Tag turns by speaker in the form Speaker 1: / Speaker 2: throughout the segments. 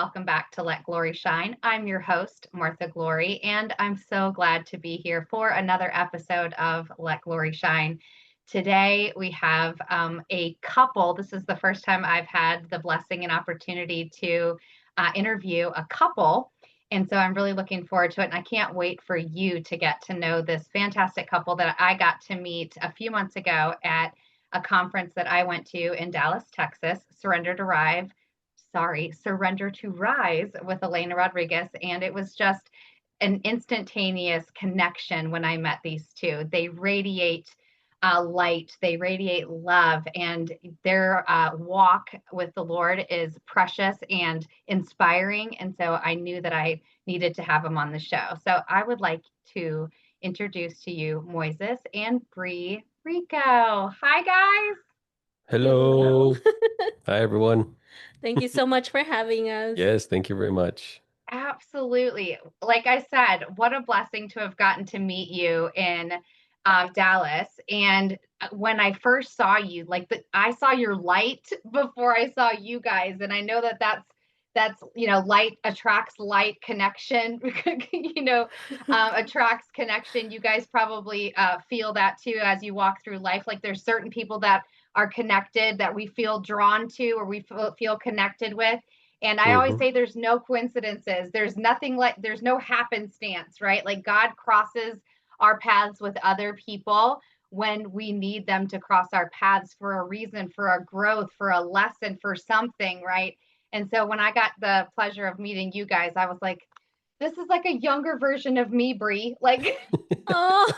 Speaker 1: welcome back to Let Glory Shine. I'm your host, Martha Glory, and I'm so glad to be here for another episode of Let Glory Shine. Today, we have a couple. This is the first time I've had the blessing and opportunity to interview a couple. And so I'm really looking forward to it. And I can't wait for you to get to know this fantastic couple that I got to meet a few months ago at a conference that I went to in Dallas, Texas, Surrender to Rise with Elena Rodriguez. And it was just an instantaneous connection when I met these two. They radiate light, they radiate love, and their walk with the Lord is precious and inspiring. And so I knew that I needed to have them on the show. So I would like to introduce to you Moises and Bree Rico. Hi, guys.
Speaker 2: Hello.
Speaker 3: Hello.
Speaker 2: Hi, everyone.
Speaker 3: Thank you so much for having us.
Speaker 2: Yes, thank you very much.
Speaker 1: Absolutely. Like I said, what a blessing to have gotten to meet you in Dallas. And when I first saw you, I saw your light before I saw you guys, and I know that that's light attracts light connection. Attracts connection. You guys probably feel that too as you walk through life. Like there's certain people that are connected that we feel drawn to or we feel connected with. And I always
Speaker 2: hmm
Speaker 1: say there's no coincidences. There's no happenstance, right? Like God crosses our paths with other people when we need them to cross our paths for a reason, for a growth, for a lesson, for something, right? And so when I got the pleasure of meeting you guys, I was like, this is like a younger version of me, Bree. Like,
Speaker 3: Oh,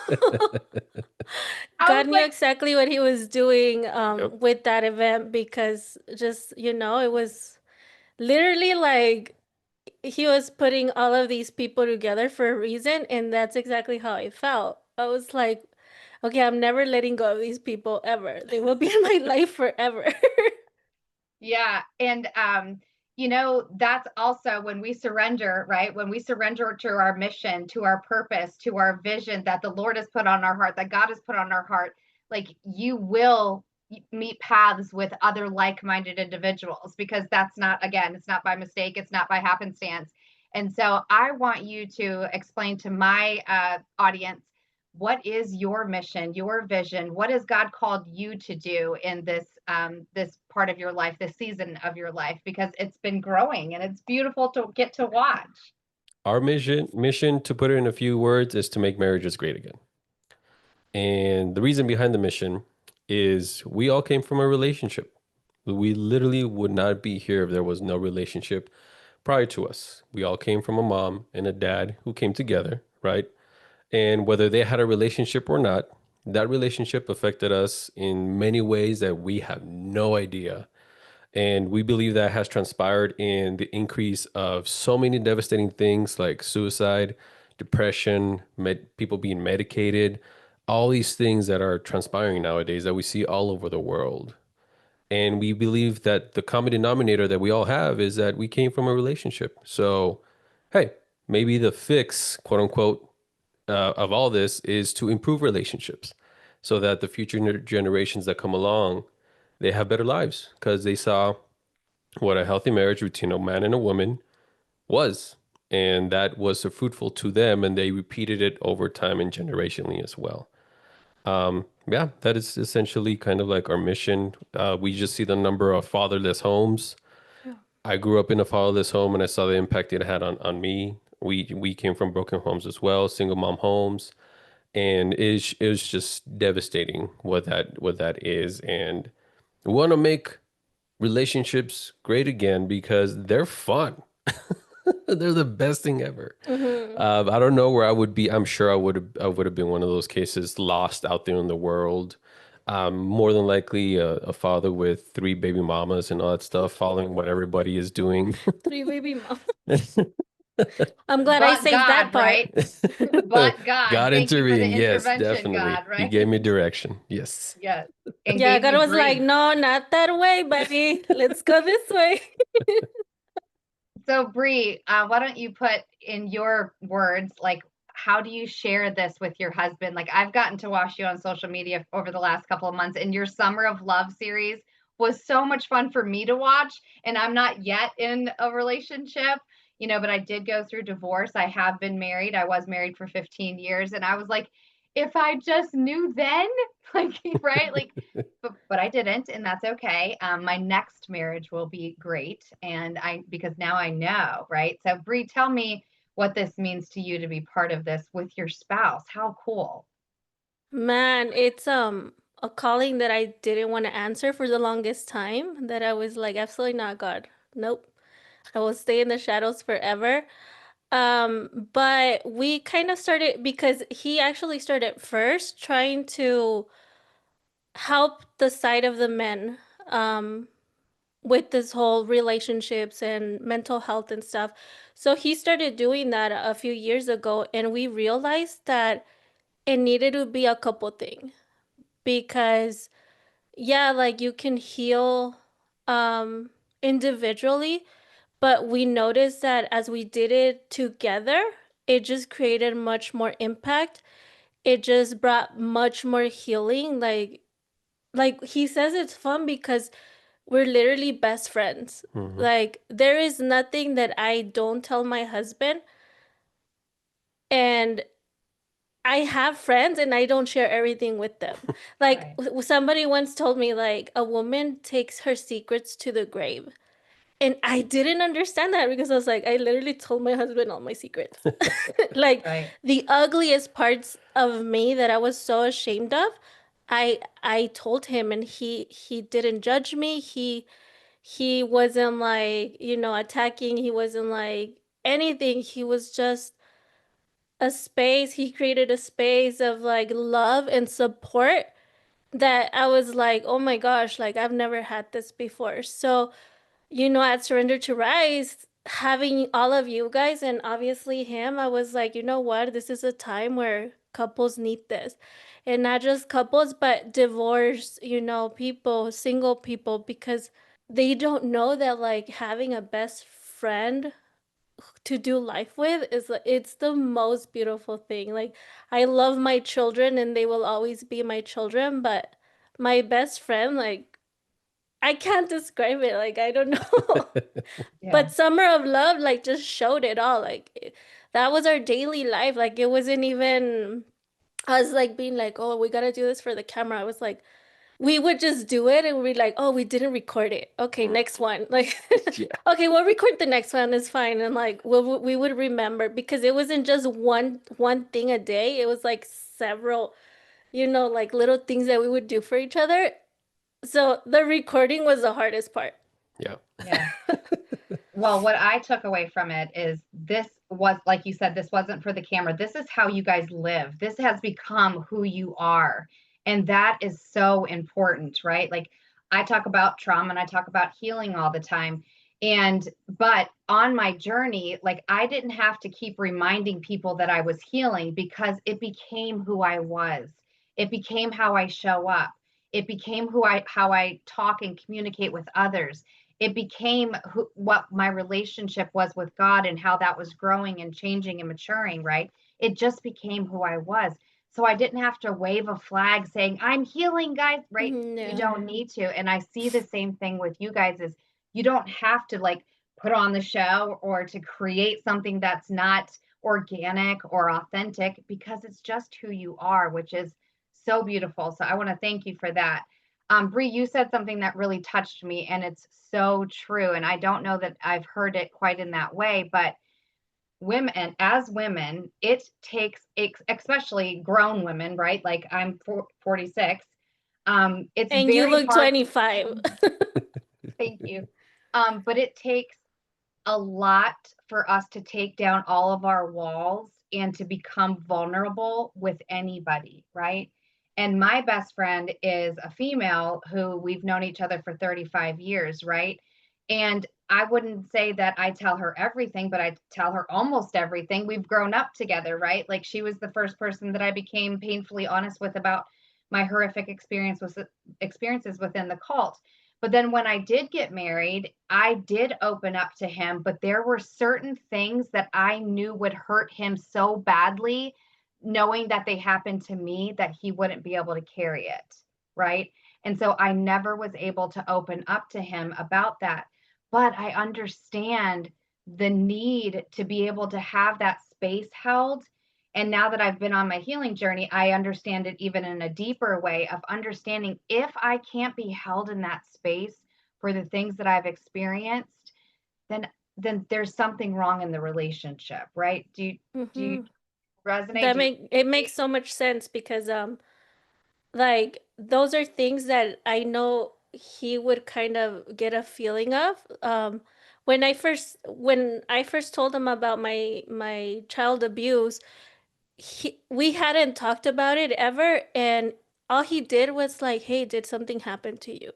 Speaker 1: I was
Speaker 3: God knew
Speaker 1: like,
Speaker 3: exactly what he was doing
Speaker 2: Yep.
Speaker 3: with that event because it was literally like he was putting all of these people together for a reason, and that's exactly how I felt. I was like, okay, I'm never letting go of these people ever. They will be in my life forever.
Speaker 1: yeah. And that's also when we surrender, right? When we surrender to our mission, to our purpose, to our vision that the Lord has put on our heart, that God has put on our heart, like you will meet paths with other like-minded individuals, because that's not, again, it's not by mistake, it's not by happenstance. And so I want you to explain to my audience, what is your mission, your vision? What has God called you to do in this part of your life, this season of your life? Because it's been growing and it's beautiful to get to watch.
Speaker 2: Our mission, to put it in a few words, is to make marriages great again. And the reason behind the mission is we all came from a relationship. We literally would not be here if there was no relationship prior to us. We all came from a mom and a dad who came together, right? And whether they had a relationship or not, that relationship affected us in many ways that we have no idea. And we believe that has transpired in the increase of so many devastating things like suicide, depression, people being medicated, all these things that are transpiring nowadays that we see all over the world. And we believe that the common denominator that we all have is that we came from a relationship. So, hey, maybe the fix, quote unquote, of all this is to improve relationships so that the future generations that come along, they have better lives because they saw what a healthy marriage between a man and a woman was. And that was fruitful to them, and they repeated it over time and generationally as well. Yeah, that is essentially kind of like our mission. We just see the number of fatherless homes.
Speaker 3: Yeah.
Speaker 2: I grew up in a fatherless home, and I saw the impact it had on me. We came from broken homes as well, single mom homes, and it was just devastating what that is. And we want to make relationships great again because they're fun. They're the best thing ever.
Speaker 3: hmm
Speaker 2: I don't know where I would be. I'm sure I would have been one of those cases lost out there in the world. More than likely a father with three baby mamas and all that stuff, following what everybody is doing.
Speaker 3: Three baby mom. I'm glad I
Speaker 1: But
Speaker 3: saved that
Speaker 1: God,
Speaker 3: part.
Speaker 1: right? But God,
Speaker 2: God
Speaker 1: thank you for the
Speaker 2: intervened. Yes,
Speaker 1: intervention,
Speaker 2: definitely.
Speaker 1: God,
Speaker 2: He
Speaker 1: right?
Speaker 2: gave me direction. Yes.
Speaker 1: Yes. And
Speaker 3: Yeah,
Speaker 1: gave
Speaker 3: God
Speaker 1: you
Speaker 3: was like,
Speaker 1: Bree.
Speaker 3: no, not that way, buddy. Let's go this way.
Speaker 1: So, Bree, why don't you put in your words, like, how do you share this with your husband? Like, I've gotten to watch you on social media over the last couple of months in your Summer of Love series. was so much fun for me to watch. And I'm not yet in a relationship, but I did go through divorce. I have been married. I was married for 15 years. And I was like, if I just knew then, like, right? Like, but I didn't, and that's okay. My next marriage will be great. And because now I know, right? So Bree, tell me what this means to you to be part of this with your spouse. How cool.
Speaker 3: Man, it's a calling that I didn't want to answer for the longest time, that I was like, absolutely not, God. Nope. I will stay in the shadows forever. But we kind of started because he actually started first trying to help the side of the men with this whole relationships and mental health and stuff. So he started doing that a few years ago, and we realized that it needed to be a couple thing because yeah, like you can heal individually, but we noticed that as we did it together, it just created much more impact. It just brought much more healing. Like he says it's fun because we're literally best friends.
Speaker 2: Mhm.
Speaker 3: Like there is nothing that I don't tell my husband, and I have friends and I don't share everything with them. Like
Speaker 1: Right.
Speaker 3: somebody once told me like a woman takes her secrets to the grave. And I didn't understand that because I was like, I literally told my husband all my secrets. Like
Speaker 1: Right.
Speaker 3: the ugliest parts of me that I was so ashamed of, I told him, and he didn't judge me. He wasn't like, attacking. He wasn't like anything. He was just a space. He created a space of like love and support that I was like, oh my gosh, like I've never had this before. So, at Surrender to Rise, having all of you guys and obviously him, I was like, you know what? This is a time where couples need this. And not just couples, but divorced, people, single people, because they don't know that like having a best friend to do life with is like it's the most beautiful thing. Like I love my children and they will always be my children, but my best friend, like I can't describe it. Like I don't know.
Speaker 1: Yeah.
Speaker 3: But Summer of Love like just showed it all. Like that was our daily life. Like it wasn't even us like being like, oh, we gotta do this for the camera. I was like, we would just do it and we'd like, oh, we didn't record it. Okay, next one. Like,
Speaker 2: Yeah.
Speaker 3: okay, we'll record the next one. It's fine. And like, we would remember because it wasn't just one thing a day. It was like several, like little things that we would do for each other. So the recording was the hardest part.
Speaker 2: Yeah.
Speaker 1: Yeah. Well, what I took away from it is this was, like you said, this wasn't for the camera. This is how you guys live. This has become who you are. And that is so important, right? Like I talk about trauma and I talk about healing all the time. But on my journey, like I didn't have to keep reminding people that I was healing because it became who I was. It became how I show up. It became how I talk and communicate with others. It became what my relationship was with God and how that was growing and changing and maturing, right? It just became who I was. So I didn't have to wave a flag saying, I'm healing, guys, right? You
Speaker 3: No.
Speaker 1: don't need to. And I see the same thing with you guys is you don't have to like put on the show or to create something that's not organic or authentic because it's just who you are, which is so beautiful. So I want to thank you for that. Bree, you said something that really touched me, and it's so true. And I don't know that I've heard it quite in that way, but women, as women, it takes, especially grown women, right? Like I'm 46. It's
Speaker 3: And you
Speaker 1: very
Speaker 3: look
Speaker 1: hard.
Speaker 3: 25.
Speaker 1: Thank you. But it takes a lot for us to take down all of our walls and to become vulnerable with anybody, right? And my best friend is a female who we've known each other for 35 years, right? And I wouldn't say that I tell her everything, but I tell her almost everything. We've grown up together, right? Like she was the first person that I became painfully honest with about my horrific experiences within the cult. But then when I did get married, I did open up to him, but there were certain things that I knew would hurt him so badly, knowing that they happened to me, that he wouldn't be able to carry it. Right. And so I never was able to open up to him about that. But I understand the need to be able to have that space held. And now that I've been on my healing journey, I understand it even in a deeper way of understanding if I can't be held in that space for the things that I've experienced, then there's something wrong in the relationship, right? Do you
Speaker 3: Mm-hmm.
Speaker 1: resonate?
Speaker 3: It makes so much sense because like those are things that I know he would kind of get a feeling of. When I first told him about my child abuse, we hadn't talked about it ever, and all he did was like, "Hey, did something happen to you?"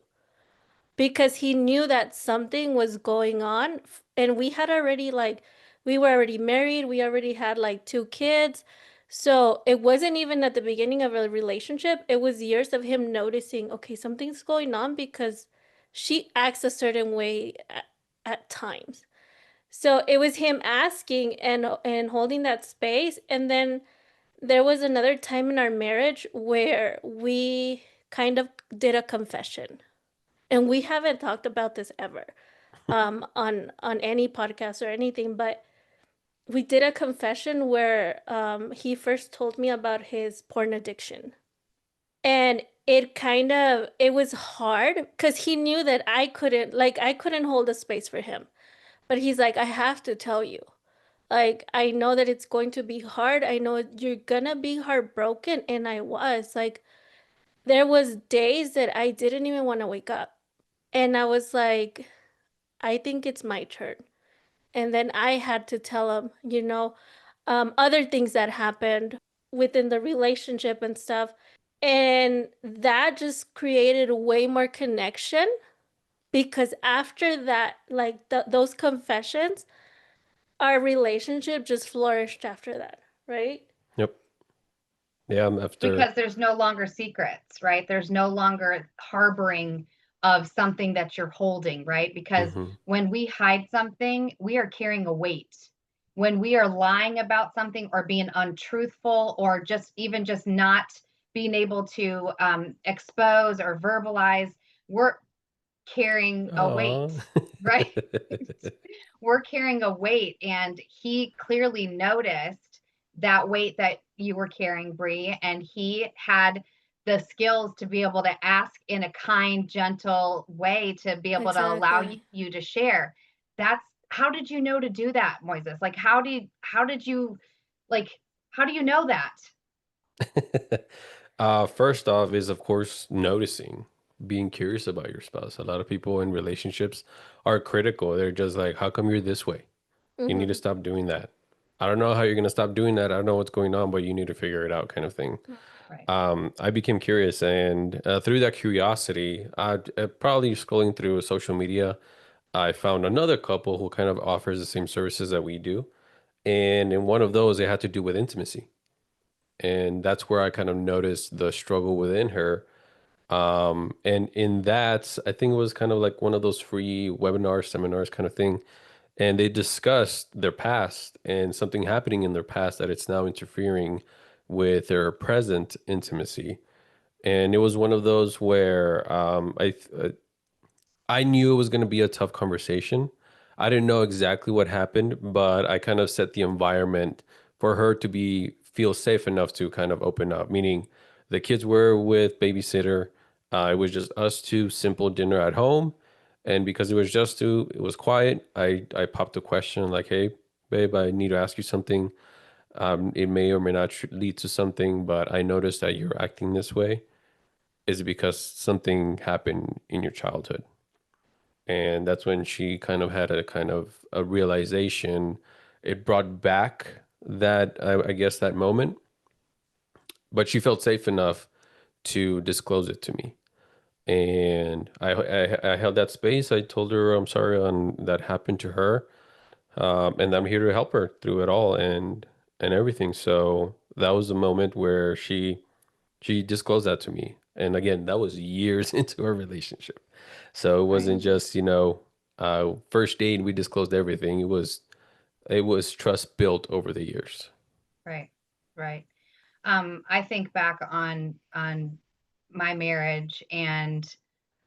Speaker 3: Because he knew that something was going on, and we were already married, we already had like 2 kids. So it wasn't even at the beginning of a relationship, it was years of him noticing, okay, something's going on because she acts a certain way at times. So it was him asking and holding that space. And then there was another time in our marriage where we kind of did a confession, and we haven't talked about this ever on any podcast or anything, but we did a confession where he first told me about his porn addiction. And it was hard because he knew that I couldn't hold a space for him. But he's like, I have to tell you. Like, I know that it's going to be hard. I know you're gonna be heartbroken. And I was like, there was days that I didn't even want to wake up. And I was like, I think it's my turn. And then I had to tell him, other things that happened within the relationship and stuff. And that just created way more connection because after that, like those confessions, our relationship just flourished after that, right?
Speaker 2: Yep. Yeah, after.
Speaker 1: Because there's no longer secrets, right? There's no longer harboring of something that you're holding, right? Because
Speaker 2: Mhm.
Speaker 1: when we hide something, we are carrying a weight. When we are lying about something or being untruthful or just not being able to expose or verbalize, we're carrying a weight,
Speaker 2: Aw.
Speaker 1: right? We're carrying a weight, and he clearly noticed that weight that you were carrying, Bree, and he had the skills to be able to ask in a kind, gentle way to be able to allow
Speaker 3: Exactly.
Speaker 1: you to share. That's how did you know to do that, Moises? Like how did you like how do you know that?
Speaker 2: First off is of course noticing, being curious about your spouse. A lot of people in relationships are critical. They're just like, how come you're this way? You need to
Speaker 3: Mm-hmm.
Speaker 2: stop doing that. I don't know how you're going to stop doing that. I don't know what's going on, but you need to figure it out, kind of thing.
Speaker 1: Right.
Speaker 2: I became curious, and through that curiosity, probably scrolling through social media, I found another couple who kind of offers the same services that we do. And in one of those, it had to do with intimacy. And that's where I kind of noticed the struggle within her. And in that, I think it was kind of like one of those free webinars, seminars kind of thing. And they discussed their past and something happening in their past that it's now interfering with their present intimacy. And it was one of those where I knew it was going to be a tough conversation. I didn't know exactly what happened, but I kind of set the environment for her to be feel safe enough to kind of open up. Meaning, the kids were with babysitter. It was just us two, simple dinner at home, and because it was just two, it was quiet. I popped a question like, "Hey, babe, I need to ask you something. It may or may not lead to something, but I noticed that you're acting this way. Is it because something happened in your childhood?" And that's when she kind of had a kind of a realization. It brought back that I guess that moment, but she felt safe enough to disclose it to me. And I held that space. I told her I'm sorry on that happened to her, and I'm here to help her through it all and everything. So that was the moment where she disclosed that to me. And again, that was years into our relationship. So it
Speaker 1: Right.
Speaker 2: wasn't just, first date and we disclosed everything. It was trust built over the years.
Speaker 1: Right. Right. I think back on my marriage, and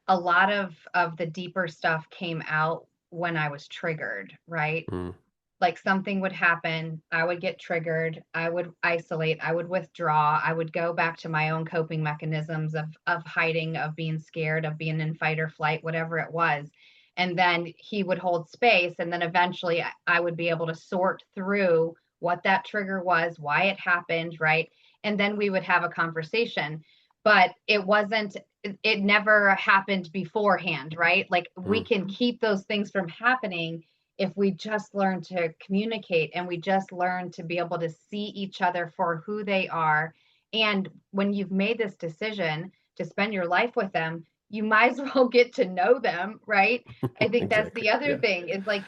Speaker 1: a lot of the deeper stuff came out when I was triggered, right?
Speaker 2: Mm.
Speaker 1: Like something would happen, I would get triggered, I would isolate, I would withdraw, I would go back to my own coping mechanisms of hiding, of being scared, of being in fight or flight, whatever it was. And then he would hold space, and then eventually I would be able to sort through what that trigger was, why it happened, right? And then we would have a conversation. But it never happened beforehand, right? Like we can keep those things from happening if we just learn to communicate, and we just learn to be able to see each other for who they are. And when you've made this decision to spend your life with them, you might as well get to know them, right? I think that's
Speaker 2: Exactly.
Speaker 1: the other
Speaker 2: Yeah.
Speaker 1: thing, is like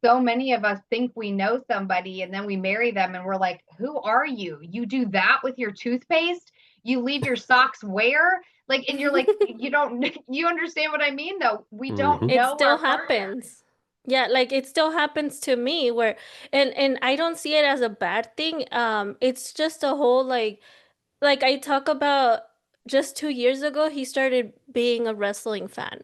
Speaker 1: so many of us think we know somebody, and then we marry them and we're like, who are you? You do that with your toothpaste? You leave your socks where? Like, and you're like, you don't, you understand what I mean though? We don't
Speaker 2: Mhm.
Speaker 3: It
Speaker 1: know
Speaker 3: still
Speaker 1: our partner.
Speaker 3: happens. Yeah, like it still happens to me where and I don't see it as a bad thing. It's just a whole like I talk about just 2 years ago he started being a wrestling fan.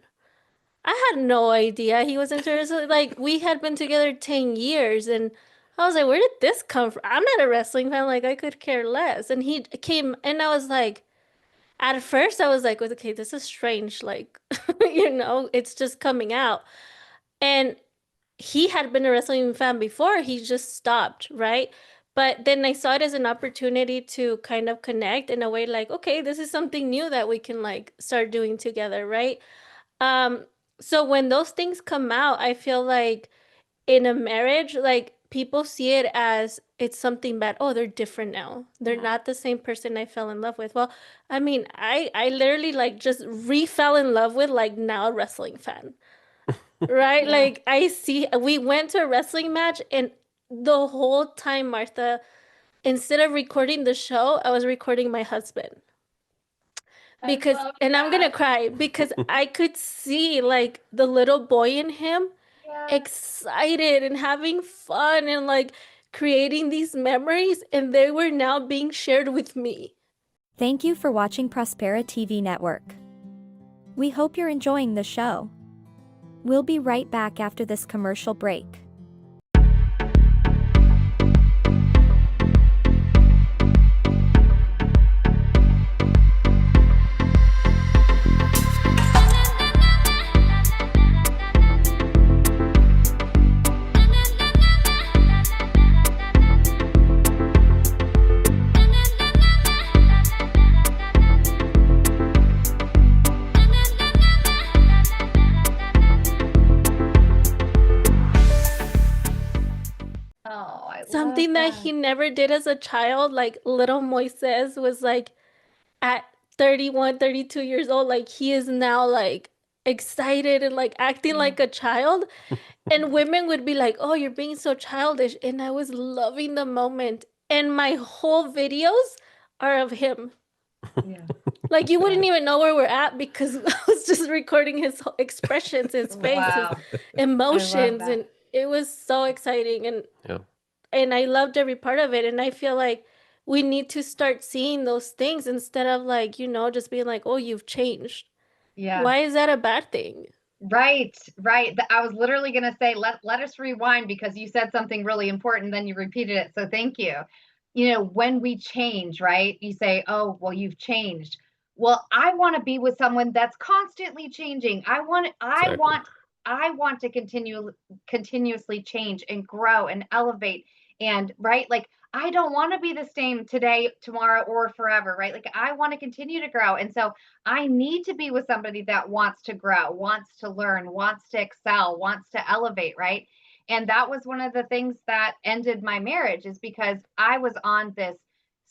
Speaker 3: I had no idea he was interested. Like we had been together 10 years and I was like, where did this come from? I'm not a wrestling fan, like I could care less. And he came and I was like, at first I was like, okay, this is strange, like it's just coming out. And he had been a wrestling fan before, he just stopped, right? But then I saw it as an opportunity to kind of connect in a way like, okay, this is something new that we can like start doing together, right? Um, so when those things come out, I feel like in a marriage, like people see it as it's something bad. Oh, they're different now. They're not the same person I fell in love with. Well, I mean, I literally like just re-fell in love with like now a wrestling fan. Right?
Speaker 1: Yeah.
Speaker 3: Like I see we went to a wrestling match and the whole time, Martha, instead of recording the show, I was recording my husband. Because
Speaker 1: love
Speaker 3: and I'm gonna
Speaker 1: that.
Speaker 3: cry because I could see like the little boy in him
Speaker 1: Yeah.
Speaker 3: excited and having fun and like creating these memories, and they were now being shared with me.
Speaker 4: Thank you for watching Prospera TV Network. We hope you're enjoying the show. We'll be right back after this commercial break.
Speaker 1: Oh, I love
Speaker 3: Something that he never did as a child, like little Moises was like at 31, 32 years old, like he is now like excited and like acting like a child. And women would be like, oh, you're being so childish. And I was loving the moment. And my whole videos are of him.
Speaker 1: Yeah.
Speaker 3: Like you wouldn't even know where we're at because I was just recording his expressions, his face,
Speaker 1: Wow.
Speaker 3: his emotions,
Speaker 1: that.
Speaker 3: and it was so exciting.
Speaker 2: Yeah.
Speaker 3: And I loved every part of it. And I feel like we need to start seeing those things instead of like, just being like, oh, you've changed.
Speaker 1: Yeah.
Speaker 3: Why is that a bad thing?
Speaker 1: Right, right. I was literally going to say, let us rewind, because you said something really important, then you repeated it. So thank you. When we change, right? You say, oh, well, you've changed. Well, I want to be with someone that's constantly changing.
Speaker 2: Exactly.
Speaker 1: I want to continuously change and grow and elevate, and right, like I don't want to be the same today, tomorrow, or forever, right? Like I want to continue to grow. And so I need to be with somebody that wants to grow, wants to learn, wants to excel, wants to elevate, right? And that was one of the things that ended my marriage, is because I was on this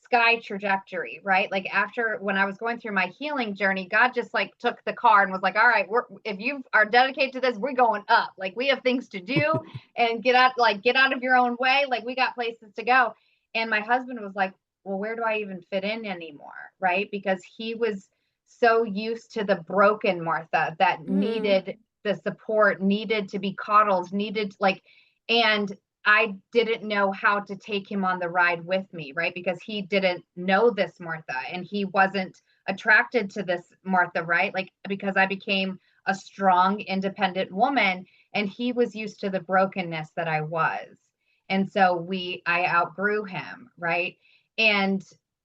Speaker 1: sky trajectory, right? Like after, when I was going through my healing journey, God just like took the car and was like, all right, if you are dedicated to this, we're going up. Like we have things to do, and get out of your own way. Like we got places to go. And my husband was like, well, where do I even fit in anymore? Right? Because he was so used to the broken Martha that needed the support, needed to be coddled, and I didn't know how to take him on the ride with me, right? Because he didn't know this Martha, and he wasn't attracted to this Martha, right? Like, because I became a strong, independent woman, and he was used to the brokenness that I was. And so I outgrew him, right? And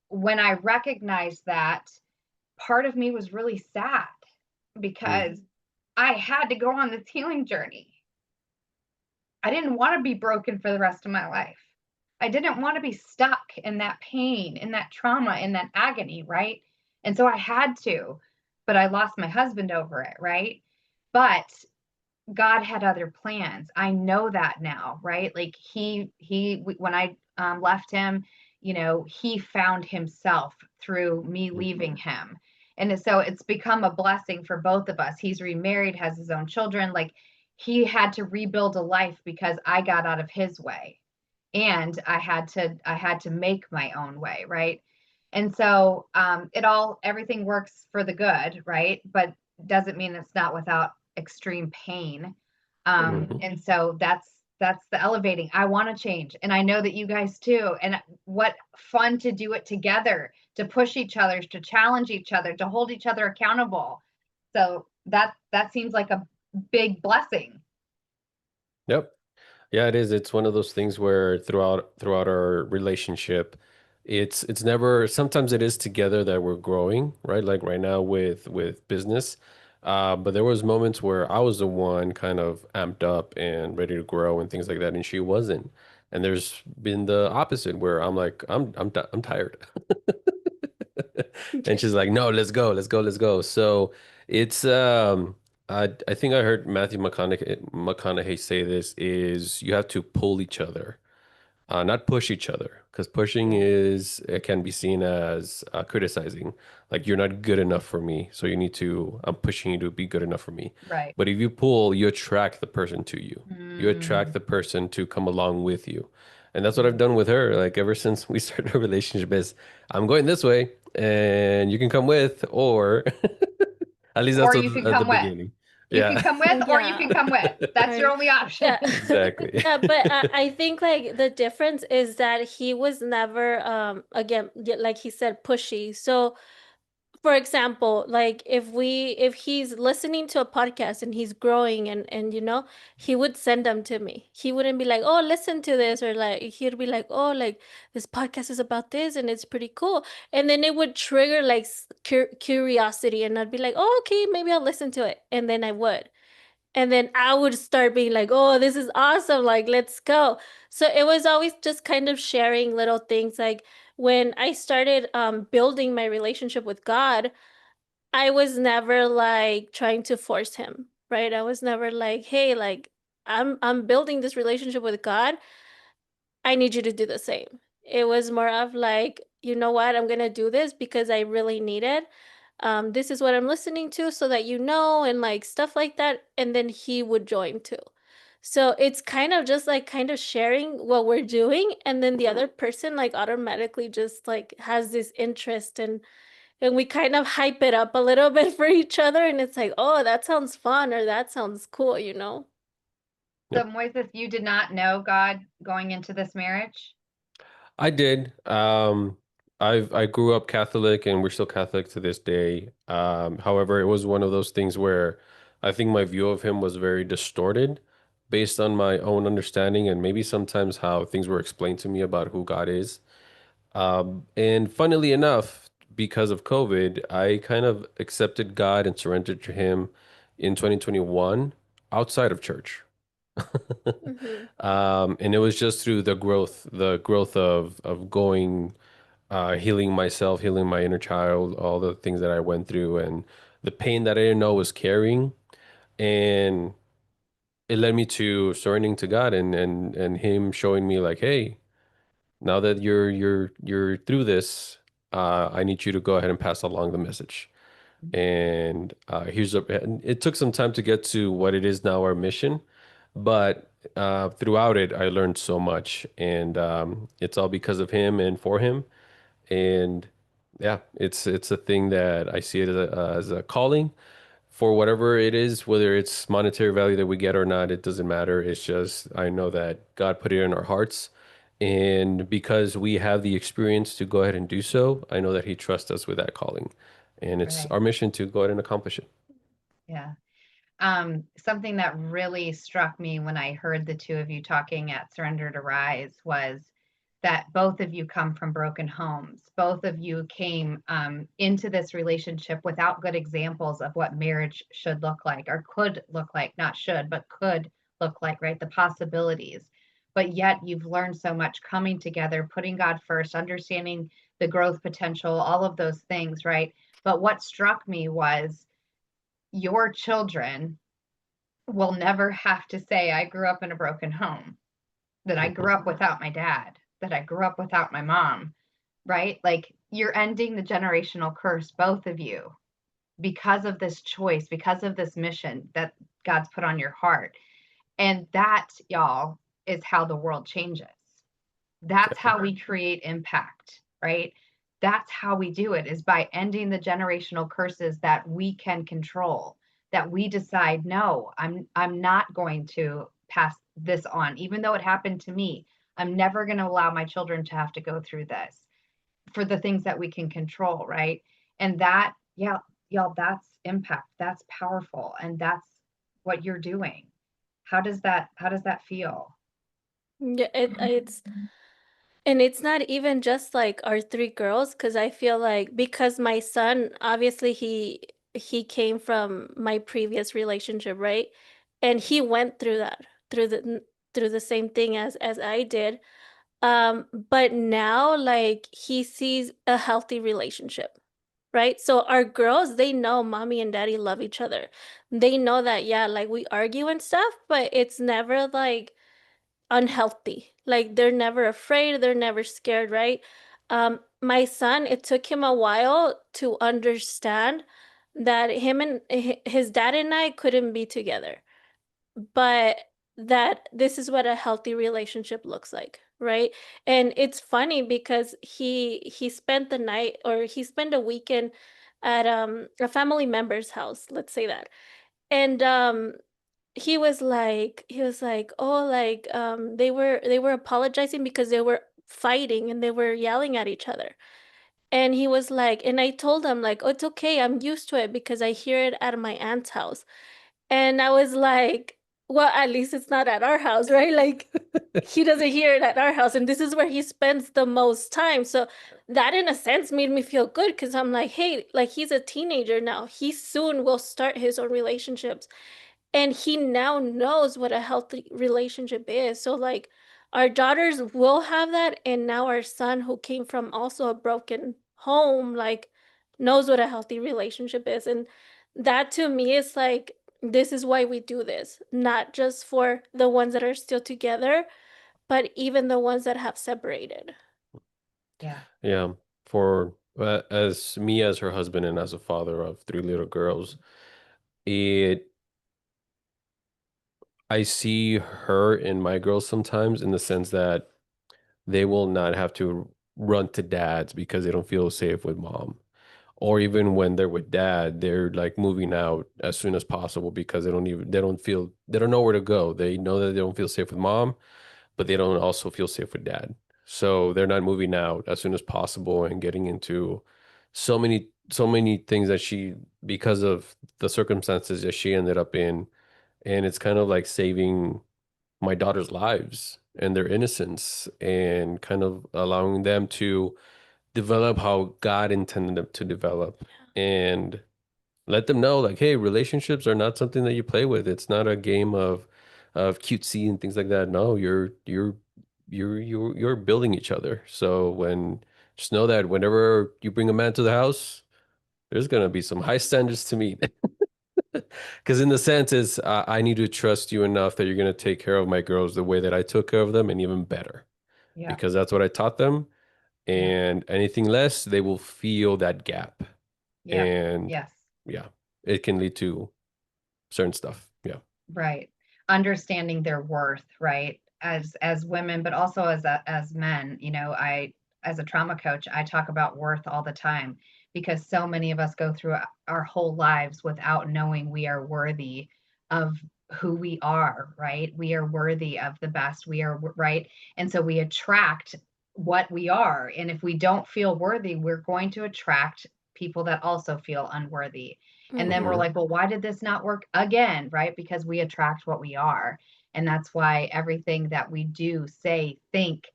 Speaker 1: when I recognized that, part of me was really sad because I had to go on this healing journey. I didn't want to be broken for the rest of my life. I didn't want to be stuck in that pain, in that trauma, in that agony, right? And so I had to, but I lost my husband over it, right? But God had other plans. I know that now, right? Like when I left him, he found himself through me leaving him. And so it's become a blessing for both of us. He's remarried, has his own children. Like, he had to rebuild a life because I got out of his way, and I had to make my own way, right? And so everything works for the good, right? But doesn't mean it's not without extreme pain. And so that's the elevating. I want to change, and I know that you guys too. And what fun to do it together, to push each other, to challenge each other, to hold each other accountable. So that seems like a big blessing.
Speaker 2: Yep. Yeah, it is. It's one of those things where throughout our relationship, it's never, sometimes it is together that we're growing, right? Like right now with business. But there was moments where I was the one kind of amped up and ready to grow and things like that, and she wasn't. And there's been the opposite where I'm like, I'm tired. And she's like, no, let's go, let's go, let's go. So it's I think I heard Matthew McConaughey say this is you have to pull each other, not push each other, because pushing is it can be seen as criticizing, like you're not good enough for me, so I'm pushing you to be good enough for me.
Speaker 1: Right.
Speaker 2: But if you pull, you attract the person to you. You attract
Speaker 1: Mm.
Speaker 2: the person to come along with you. And that's what I've done with her. Like ever since we started our relationship is I'm going this way and you can come with, or at least that's
Speaker 1: Or you can
Speaker 2: at the
Speaker 1: come with.
Speaker 2: beginning.
Speaker 1: You can
Speaker 2: Yeah.
Speaker 1: come with, or you can come with. That's your
Speaker 3: Right.
Speaker 1: only option.
Speaker 3: Yeah.
Speaker 2: Exactly.
Speaker 3: Yeah, but I think like the difference is that he was never again like he said pushy. So for example, like if he's listening to a podcast and he's growing and he would send them to me. He wouldn't be like, "Oh, listen to this," or like he'd be like, "Oh, like this podcast is about this and it's pretty cool." And then it would trigger like curiosity, and I'd be like, "Oh, okay, maybe I'll listen to it." And then I would. And then I would start being like, "Oh, this is awesome. Like, let's go." So it was always just kind of sharing little things. Like when I started building my relationship with God, I was never like trying to force him, right? I was never like, "Hey, like I'm building this relationship with God. I need you to do the same." It was more of like, "You know what? I'm gonna do this because I really need it. This is what I'm listening to so that you know," and like stuff like that. And then he would join too. So it's kind of just like kind of sharing what we're doing, and then the other person like automatically just like has this interest, and we kind of hype it up a little bit for each other, and it's like, "Oh, that sounds fun," or "That sounds cool," you know?
Speaker 1: So, Moises, you did not know God going into this marriage?
Speaker 2: I did. I grew up Catholic and we're still Catholic to this day. However, it was one of those things where I think my view of him was very distorted based on my own understanding and maybe sometimes how things were explained to me about who God is. And funnily enough, because of COVID, I kind of accepted God and surrendered to him in 2021 outside of church.
Speaker 3: Mm-hmm.
Speaker 2: And it was just through the growth of going, healing myself, healing my inner child, all the things that I went through, and the pain that I didn't know I was carrying, and it led me to surrendering to God and Him showing me like, hey, now that you're through this, I need you to go ahead and pass along the message. And and it took some time to get to what it is now, our mission, but throughout it, I learned so much, and it's all because of him and for him. And yeah, it's a thing that I see it as a calling for whatever it is, whether it's monetary value that we get or not, it doesn't matter. It's just I know that God put it in our hearts, and because we have the experience to go ahead and do so, I know that He trusts us with that calling. And it's
Speaker 1: Right.
Speaker 2: our mission to go ahead and accomplish it.
Speaker 1: Yeah. Something that really struck me when I heard the two of you talking at Surrender to Rise was that both of you come from broken homes. Both of you came into this relationship without good examples of what marriage should look like, or could look like, not should, but could look like, right? The possibilities. But yet you've learned so much coming together, putting God first, understanding the growth potential, all of those things, right? But what struck me was your children will never have to say, I grew up in a broken home, that I grew up without my dad, that I grew up without my mom, right? Like, you're ending the generational curse, both of you, because of this choice, because of this mission that God's put on your heart. And that, y'all, is how the world changes. That's how we create impact, right? That's how we do it, is by ending the generational curses that we can control, that we decide, no, I'm not going to pass this on, even though it happened to me. I'm never going to allow my children to have to go through this, for the things that we can control, right? And that, yeah, y'all, that's impact. That's powerful. And that's what you're doing. How does that feel?
Speaker 3: Yeah, it's and it's not even just like our three girls, because I feel like, because my son, obviously he came from my previous relationship, right? And he went through that, through the same thing as I did. But now, like, he sees a healthy relationship, right? So our girls, they know mommy and daddy love each other. They know that, yeah, like, we argue and stuff, but it's never like unhealthy. Like, they're never afraid, they're never scared, right? My son, it took him a while to understand that him and his dad and I couldn't be together, but that this is what a healthy relationship looks like, right? And it's funny because he spent the night, or he spent a weekend at a family member's house, let's say that. And he was like, oh, like, they were apologizing because they were fighting and they were yelling at each other. And he was like, and I told him, like, oh, it's okay, I'm used to it because I hear it at my aunt's house. And I was like, well, at least it's not at our house, right? Like, he doesn't hear it at our house, and this is where he spends the most time. So that, in a sense, made me feel good, because I'm like, hey, like, he's a teenager now. He soon will start his own relationships, and he now knows what a healthy relationship is. So, like, our daughters will have that, and now our son, who came from also a broken home, like, knows what a healthy relationship is. And that, to me, is like, this is why we do this, not just for the ones that are still together, but even the ones that have separated.
Speaker 1: Yeah.
Speaker 2: Yeah. For as me, as her husband, and as a father of three little girls, it I see her in my girls sometimes, in the sense that they will not have to run to dads because they don't feel safe with mom. Or even when they're with dad, they're like moving out as soon as possible because they don't know where to go. They know that they don't feel safe with mom, but they don't also feel safe with dad. So they're not moving out as soon as possible and getting into so many things that because of the circumstances that she ended up in. And it's kind of like saving my daughter's lives and their innocence, and kind of allowing them to develop how God intended them to develop, and let them know, like, hey, relationships are not something that you play with. It's not a game of cutesy and things like that. No, you're building each other. So just know that whenever you bring a man to the house, there's gonna be some high standards to meet. Because in the sense is, I need to trust you enough that you're going to take care of my girls the way that I took care of them, and even better,
Speaker 1: Yeah.
Speaker 2: because that's what I taught them.
Speaker 1: Yeah.
Speaker 2: And anything less, they will feel that gap.
Speaker 1: Yeah.
Speaker 2: And
Speaker 1: Yes.
Speaker 2: yeah, it can lead to certain stuff. Yeah.
Speaker 1: Right. Understanding their worth, right? As women, but also as men, as a trauma coach, I talk about worth all the time, because so many of us go through our whole lives without knowing we are worthy of who we are, right? We are worthy of the best. We are right. And so we attract what we are. And if we don't feel worthy, we're going to attract people that also feel unworthy. And then we're
Speaker 2: Mhm.
Speaker 1: like, well, why did this not work again? Right? Because we attract what we are. And that's why everything that we do, say, think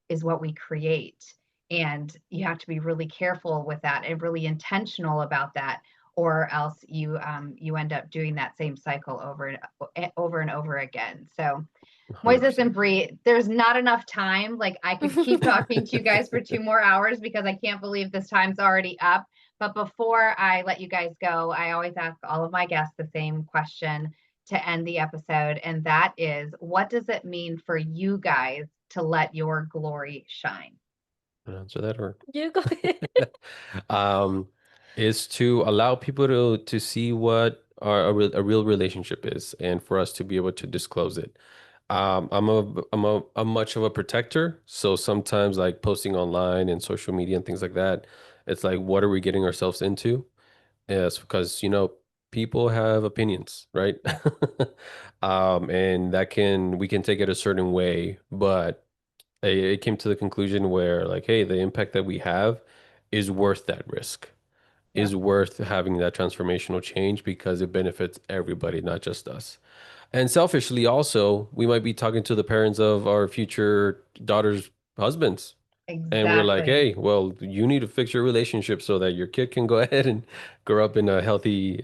Speaker 1: is what we create. And you have to be really careful with that and really intentional about that, or else you end up doing that same cycle over and over again. So Moises
Speaker 2: 100%.
Speaker 1: and Bree, there's not enough time. Like I could keep talking to you guys for 2 more hours because I can't believe this time's already up. But before I let you guys go, I always ask all of my guests the same question to end the episode. And that is, what does it mean for you guys to let your glory shine?
Speaker 2: Answer that, or
Speaker 3: You go ahead.
Speaker 2: um, is to allow people to see what a real relationship is, and for us to be able to disclose it. I'm much of a protector, so sometimes like posting online and social media and things like that, it's like, what are we getting ourselves into? Yes, because people have opinions, right? And we can take it a certain way, but it came to the conclusion where, like, hey, the impact that we have is worth that risk,
Speaker 1: Yep.
Speaker 2: is worth having that transformational change because it benefits everybody, not just us. And selfishly, also, we might be talking to the parents of our future daughters' husbands. And we're like,
Speaker 1: Exactly.
Speaker 2: hey, well, you need to fix your relationship so that your kid can go ahead and grow up in a healthy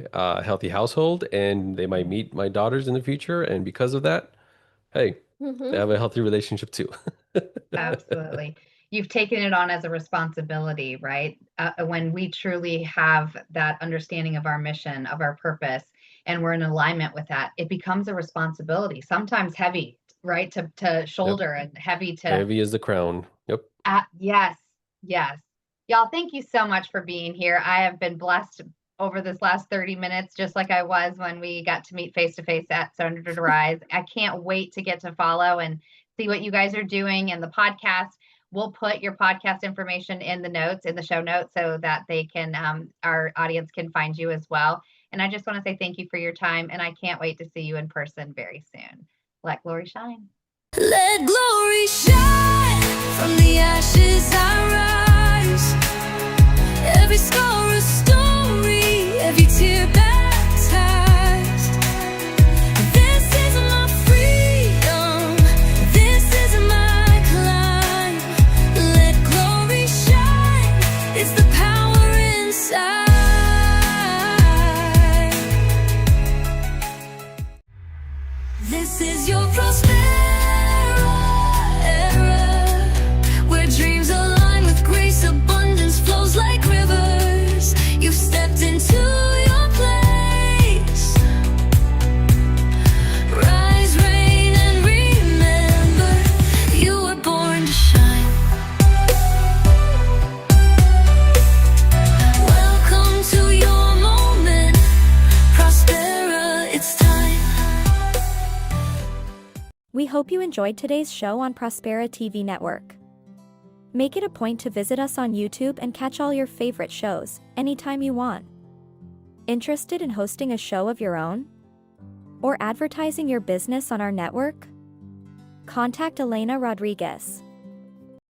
Speaker 2: household, and they might meet my daughters in the future. And because of that, hey, they
Speaker 3: Mm-hmm.
Speaker 2: have a healthy relationship too.
Speaker 3: Yep.
Speaker 1: Absolutely. You've taken it on as a responsibility, right? When we truly have that understanding of our mission, of our purpose, and we're in alignment with that, it becomes a responsibility, sometimes heavy, right? To
Speaker 2: Yep.
Speaker 1: shoulder and heavy to,
Speaker 2: Heavy as the crown. Yep.
Speaker 1: yes, yes. Y'all, thank you so much for being here. I have been blessed over this last 30 minutes, just like I was when we got to meet face to face at Surrender to Rise. I can't wait to get to follow and see what you guys are doing and the podcast. We'll put your podcast information in the show notes, so that they can, our audience can find you as well. And I just want to say thank you for your time, and I can't wait to see you in person very soon. Let glory shine.
Speaker 5: Let glory shine. From the ashes I rise. Every scar a story, every tear baptized. This is my freedom, this is my climb. Let glory shine, it's the power inside. This is your Prospera era, where dreams align with grace, abundance flows like rivers. You've stepped into your place. Rise, reign, and remember, you were born to shine. Welcome to your moment, Prospera, it's time.
Speaker 4: We hope you enjoyed today's show on Prospera TV network. Make it a point to visit us on YouTube and catch all your favorite shows anytime you want. Interested in hosting a show of your own? Or advertising your business on our network? Contact Elena Rodriguez.